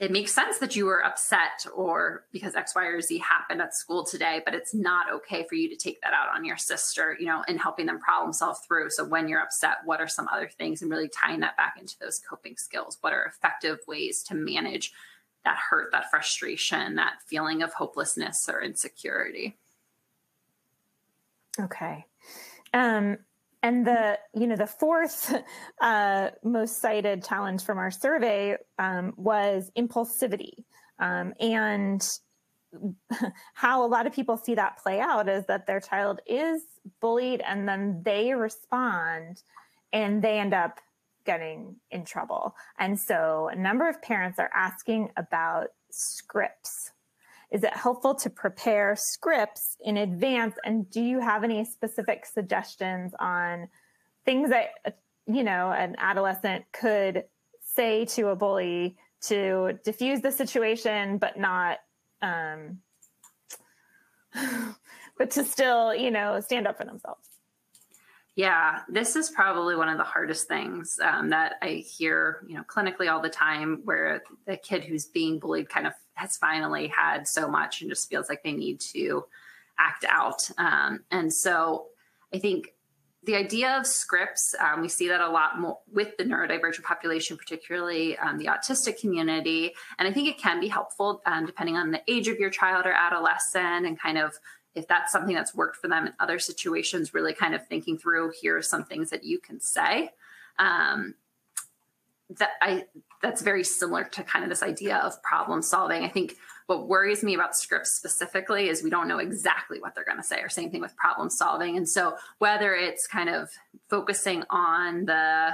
[SPEAKER 2] it makes sense that you were upset or because X, Y, or Z happened at school today, but it's not okay for you to take that out on your sister, you know, and helping them problem solve through. So when you're upset, what are some other things, and really tying that back into those coping skills? What are effective ways to manage that hurt, that frustration, that feeling of hopelessness or insecurity?
[SPEAKER 1] Okay. And the fourth most cited challenge from our survey was impulsivity. And how a lot of people see that play out is that their child is bullied and then they respond and they end up getting in trouble. And so a number of parents are asking about scripts. Is it helpful to prepare scripts in advance? And do you have any specific suggestions on things that, you know, an adolescent could say to a bully to diffuse the situation, but not, but to still, you know, stand up for themselves?
[SPEAKER 2] Yeah, this is probably one of the hardest things that I hear, you know, clinically all the time, where the kid who's being bullied kind of has finally had so much and just feels like they need to act out. And so I think the idea of scripts, we see that a lot more with the neurodivergent population, particularly the autistic community. And I think it can be helpful depending on the age of your child or adolescent, and kind of, if that's something that's worked for them in other situations, really kind of thinking through, here are some things that you can say. That's very similar to kind of this idea of problem solving. I think what worries me about scripts specifically is we don't know exactly what they're going to say, or same thing with problem solving. And so whether it's kind of focusing on the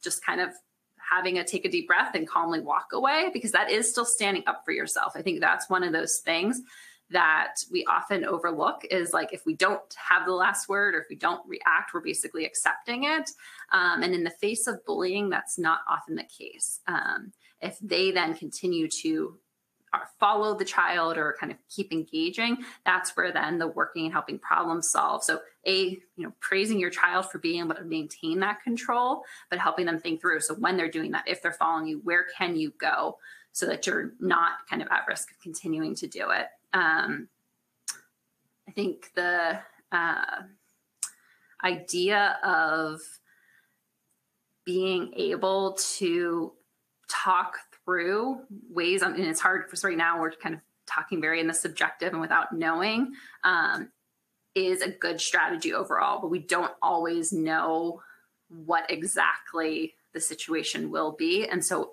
[SPEAKER 2] just kind of having a take a deep breath and calmly walk away, because that is still standing up for yourself. I think that's one of those things that we often overlook, is like, if we don't have the last word, or if we don't react, we're basically accepting it. And in the face of bullying, that's not often the case. If they then continue to follow the child or kind of keep engaging, that's where then the working and helping problem solve. So praising your child for being able to maintain that control, but helping them think through. So when they're doing that, if they're following you, where can you go so that you're not kind of at risk of continuing to do it? I think the idea of being able to talk through ways, and it's hard for right now, we're kind of talking very in the subjective and without knowing, is a good strategy overall, but we don't always know what exactly the situation will be. And so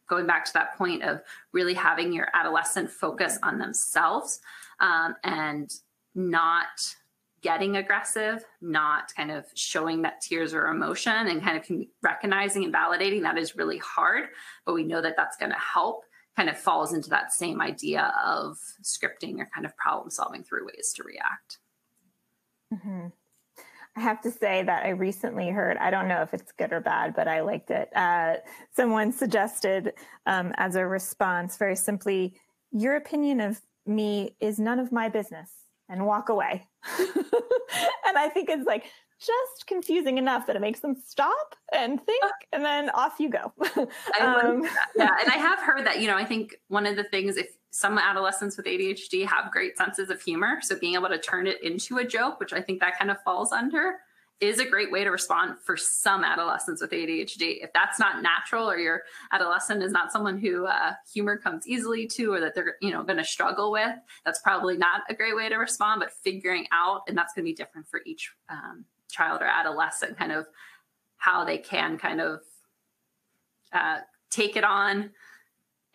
[SPEAKER 2] going back to that point of really having your adolescent focus on themselves, and not getting aggressive, not kind of showing that tears or emotion, and kind of recognizing and validating that is really hard, but we know that that's going to help, kind of falls into that same idea of scripting or kind of problem solving through ways to react.
[SPEAKER 1] Mm-hmm. I have to say that I recently heard, I don't know if it's good or bad, but I liked it. Someone suggested as a response, very simply, your opinion of me is none of my business, and walk away. And I think it's like just confusing enough that it makes them stop and think, and then off you go.
[SPEAKER 2] Yeah. And I have heard that, I think one of the things, if some adolescents with ADHD have great senses of humor, so being able to turn it into a joke, which I think that kind of falls under, is a great way to respond for some adolescents with ADHD. If that's not natural, or your adolescent is not someone who humor comes easily to, or that they're going to struggle with, that's probably not a great way to respond. But figuring out, and that's going to be different for each child or adolescent, kind of how they can kind of take it on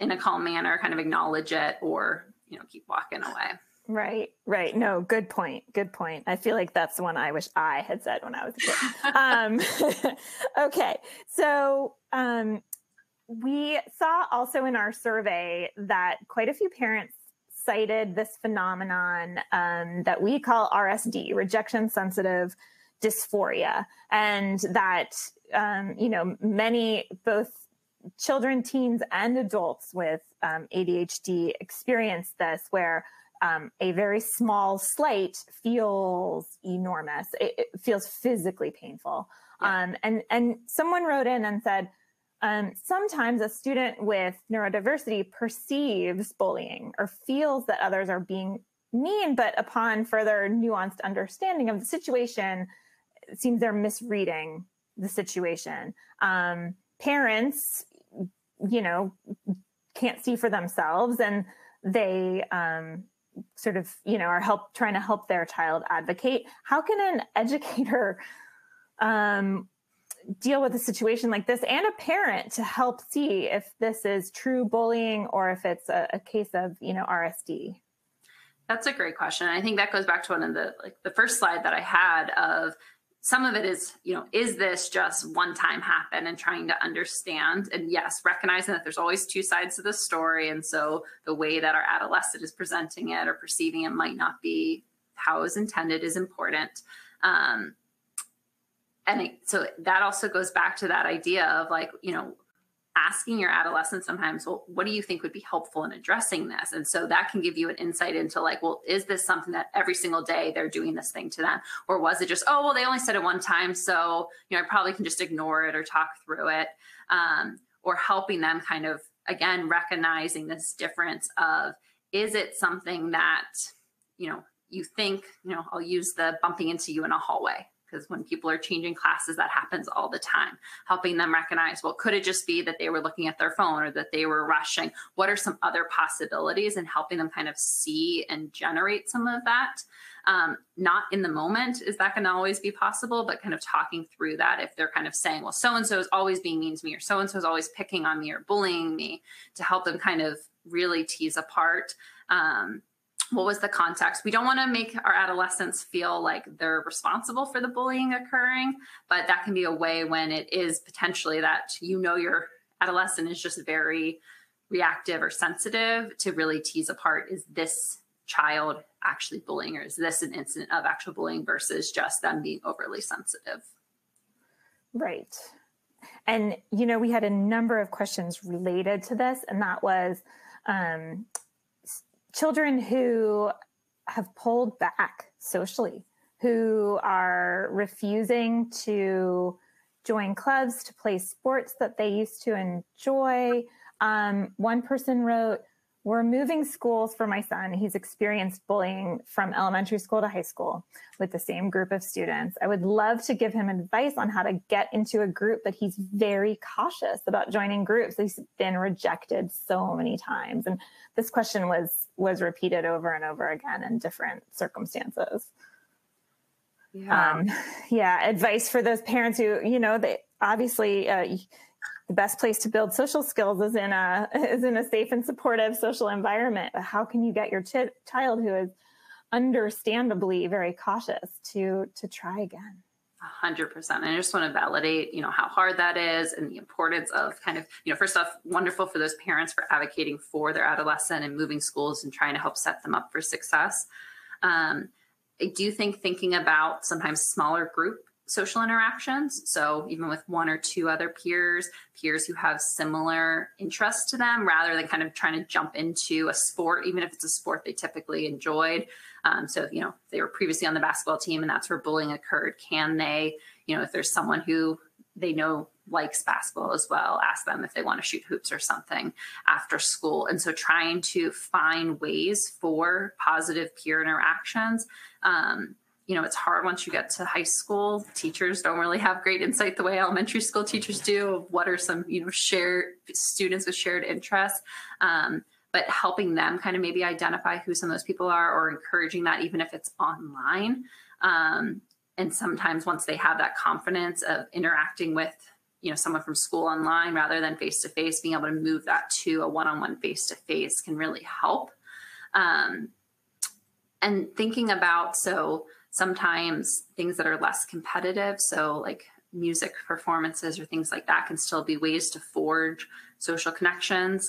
[SPEAKER 2] in a calm manner, kind of acknowledge it, or keep walking away.
[SPEAKER 1] Right. No, good point. I feel like that's the one I wish I had said when I was a kid. Okay. So we saw also in our survey that quite a few parents cited this phenomenon that we call RSD, rejection sensitive dysphoria. And that, many, both children, teens, and adults with ADHD experience this, where a very small slight feels enormous. It feels physically painful. Yeah. And someone wrote in and said, sometimes a student with neurodiversity perceives bullying or feels that others are being mean, but upon further nuanced understanding of the situation, it seems they're misreading the situation. Parents, can't see for themselves, and they sort of, are trying to help their child advocate. How can an educator deal with a situation like this, and a parent, to help see if this is true bullying or if it's a case of, RSD?
[SPEAKER 2] That's a great question. I think that goes back to one of the first slide that I had of, some of it is, is this just one time happen, and trying to understand, and yes, recognizing that there's always two sides to the story. And so the way that our adolescent is presenting it or perceiving it might not be how it was intended is important. So that also goes back to that idea of asking your adolescent sometimes, well, what do you think would be helpful in addressing this? And so that can give you an insight into well, is this something that every single day they're doing this thing to them? Or was it just, oh, well, they only said it one time, so, I probably can just ignore it or talk through it. Or helping them kind of, again, recognizing this difference of, is it something that, you think, I'll use the bumping into you in a hallway. Because when people are changing classes, that happens all the time. Helping them recognize, well, could it just be that they were looking at their phone, or that they were rushing? What are some other possibilities? And helping them kind of see and generate some of that. Not in the moment, is that going to always be possible, but kind of talking through that. If they're kind of saying, well, so-and-so is always being mean to me, or so-and-so is always picking on me or bullying me, to help them kind of really tease apart what was the context. We don't want to make our adolescents feel like they're responsible for the bullying occurring, but that can be a way when it is potentially that, your adolescent is just very reactive or sensitive, to really tease apart, is this child actually bullying, or is this an incident of actual bullying versus just them being overly sensitive?
[SPEAKER 1] Right. And, we had a number of questions related to this, and that was, children who have pulled back socially, who are refusing to join clubs, to play sports that they used to enjoy. One person wrote, we're moving schools for my son. He's experienced bullying from elementary school to high school with the same group of students. I would love to give him advice on how to get into a group, but he's very cautious about joining groups. He's been rejected so many times. And this question was repeated over and over again in different circumstances.
[SPEAKER 2] Yeah.
[SPEAKER 1] Advice for those parents who, they obviously, the best place to build social skills is in a safe and supportive social environment. But how can you get your child, who is understandably very cautious, to try again?
[SPEAKER 2] 100%. And I just want to validate, how hard that is, and the importance of kind of, first off, wonderful for those parents for advocating for their adolescent and moving schools and trying to help set them up for success. I do think thinking about sometimes smaller group social interactions. So even with one or two other peers who have similar interests to them, rather than kind of trying to jump into a sport, even if it's a sport they typically enjoyed. So, if they were previously on the basketball team and that's where bullying occurred, can they, if there's someone who they know likes basketball as well, ask them if they want to shoot hoops or something after school. And so trying to find ways for positive peer interactions. It's hard once you get to high school. Teachers don't really have great insight the way elementary school teachers do of what are some, shared students with shared interests. But helping them kind of maybe identify who some of those people are, or encouraging that even if it's online. And sometimes once they have that confidence of interacting with, someone from school online rather than face-to-face, being able to move that to a one-on-one face-to-face can really help. And thinking about, sometimes things that are less competitive, so like music performances or things like that, can still be ways to forge social connections,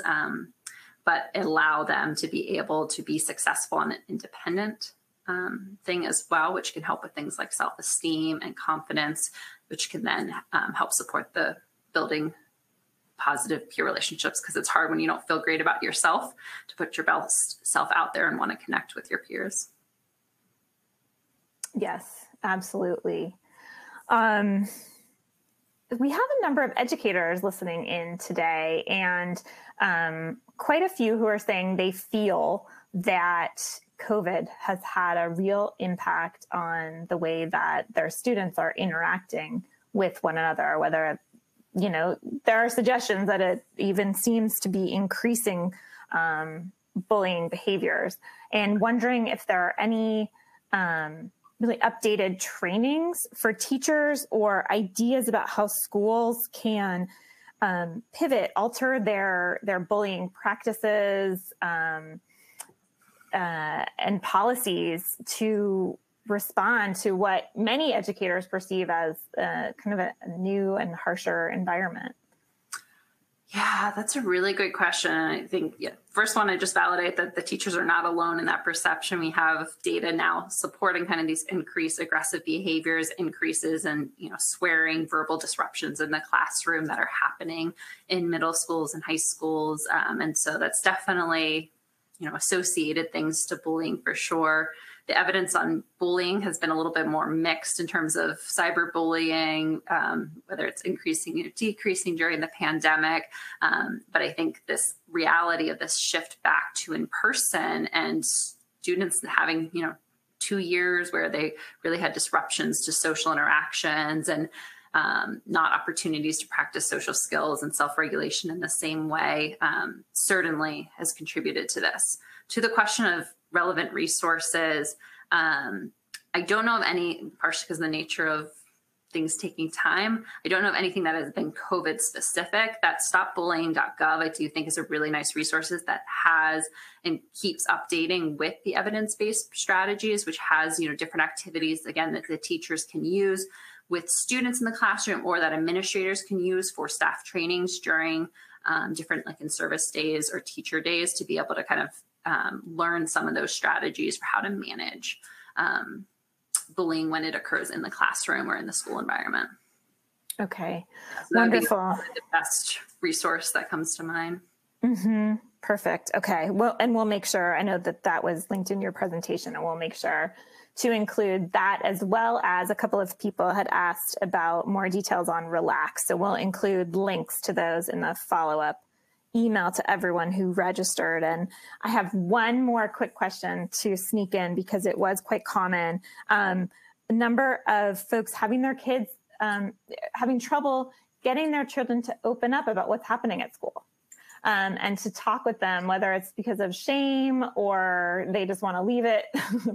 [SPEAKER 2] but allow them to be able to be successful on an independent thing as well, which can help with things like self-esteem and confidence, which can then help support the building positive peer relationships, because it's hard when you don't feel great about yourself to put your best self out there and want to connect with your peers.
[SPEAKER 1] Yes, absolutely. We have a number of educators listening in today, and quite a few who are saying they feel that COVID has had a real impact on the way that their students are interacting with one another, whether, there are suggestions that it even seems to be increasing bullying behaviors, and wondering if there are any really updated trainings for teachers or ideas about how schools can pivot, alter their bullying practices and policies to respond to what many educators perceive as kind of a new and harsher environment.
[SPEAKER 2] Yeah, that's a really good question. And I think, first one, I just validate that the teachers are not alone in that perception. We have data now supporting kind of these increased aggressive behaviors, increases in, swearing, verbal disruptions in the classroom that are happening in middle schools and high schools. And so that's definitely, associated things to bullying for sure. The evidence on bullying has been a little bit more mixed in terms of cyberbullying, whether it's increasing or decreasing during the pandemic. But I think this reality of this shift back to in-person and students having, 2 years where they really had disruptions to social interactions and not opportunities to practice social skills and self-regulation in the same way, certainly has contributed to this. To the question of relevant resources, I don't know of any, partially because of the nature of things taking time, I don't know of anything that has been COVID specific. That stopbullying.gov, I do think, is a really nice resource that has and keeps updating with the evidence-based strategies, which has, different activities, again, that the teachers can use with students in the classroom, or that administrators can use for staff trainings during different, like in service days or teacher days, to be able to kind of learn some of those strategies for how to manage bullying when it occurs in the classroom or in the school environment.
[SPEAKER 1] Okay,
[SPEAKER 2] so
[SPEAKER 1] wonderful.
[SPEAKER 2] The best resource that comes to mind.
[SPEAKER 1] Mm-hmm. Perfect. Okay. Well, and we'll make sure, I know that was linked in your presentation, and we'll make sure to include that, as well as a couple of people had asked about more details on Relax. So we'll include links to those in the follow-up email to everyone who registered. And I have one more quick question to sneak in, because it was quite common. A number of folks having their kids, having trouble getting their children to open up about what's happening at school. And to talk with them, whether it's because of shame or they just want to leave it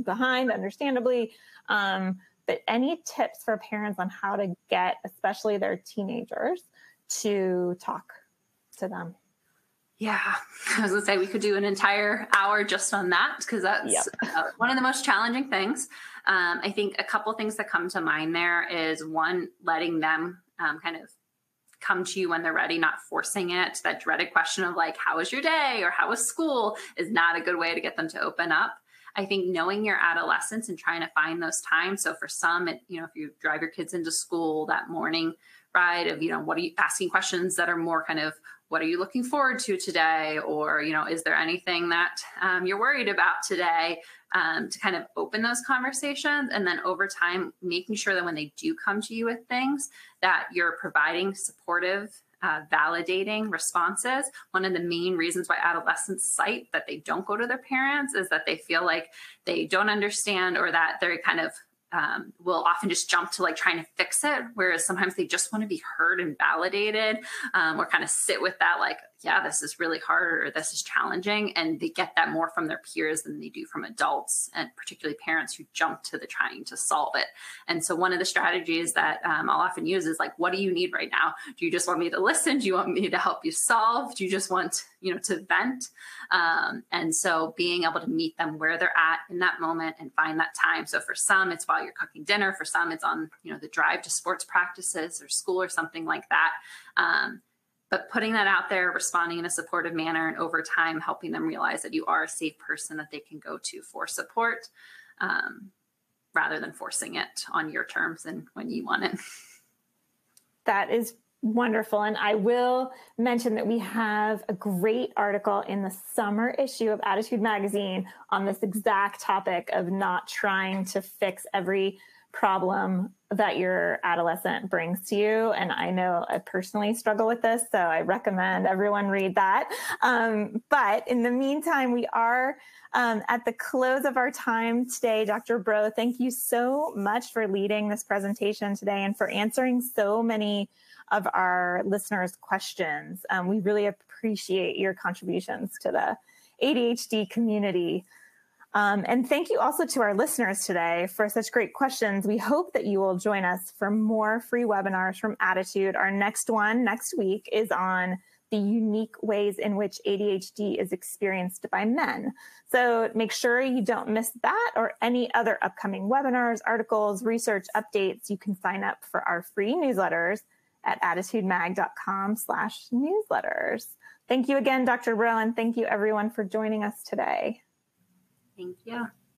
[SPEAKER 1] behind, understandably. But any tips for parents on how to get, especially their teenagers, to talk to them?
[SPEAKER 2] Yeah, I was going to say we could do an entire hour just on that, because that's one of the most challenging things. I think a couple things that come to mind there is, one, letting them kind of come to you when they're ready, not forcing it. That dreaded question of like, how was your day or how was school is not a good way to get them to open up. I think knowing your adolescents and trying to find those times. So for some, if you drive your kids into school that morning ride of, what are you asking questions that are more kind of, what are you looking forward to today? Or, is there anything that you're worried about today? To kind of open those conversations. And then over time, making sure that when they do come to you with things, that you're providing supportive, validating responses. One of the main reasons why adolescents cite that they don't go to their parents is that they feel like they don't understand, or that they're kind of will often just jump to like trying to fix it. Whereas sometimes they just want to be heard and validated, or kind of sit with that, like, yeah, this is really hard, or this is challenging. And they get that more from their peers than they do from adults, and particularly parents who jump to the trying to solve it. And so one of the strategies that I'll often use is like, what do you need right now? Do you just want me to listen? Do you want me to help you solve? Do you just want, to vent? And so being able to meet them where they're at in that moment and find that time. So for some, it's while you're cooking dinner. For some, it's on, the drive to sports practices or school or something like that. But putting that out there, responding in a supportive manner, and over time helping them realize that you are a safe person that they can go to for support, rather than forcing it on your terms and when you want it.
[SPEAKER 1] That is wonderful. And I will mention that we have a great article in the summer issue of ADDitude magazine on this exact topic of not trying to fix every problem that your adolescent brings to you. And I know I personally struggle with this, so I recommend everyone read that. But in the meantime, we are at the close of our time today. Dr. Breaux, thank you so much for leading this presentation today and for answering so many of our listeners' questions. We really appreciate your contributions to the ADHD community. And thank you also to our listeners today for such great questions. We hope that you will join us for more free webinars from ADDitude. Our next one next week is on the unique ways in which ADHD is experienced by men. So make sure you don't miss that or any other upcoming webinars, articles, research updates. You can sign up for our free newsletters at attitudemag.com/newsletters. Thank you again, Dr. Breaux, and thank you everyone for joining us today.
[SPEAKER 2] Thank you.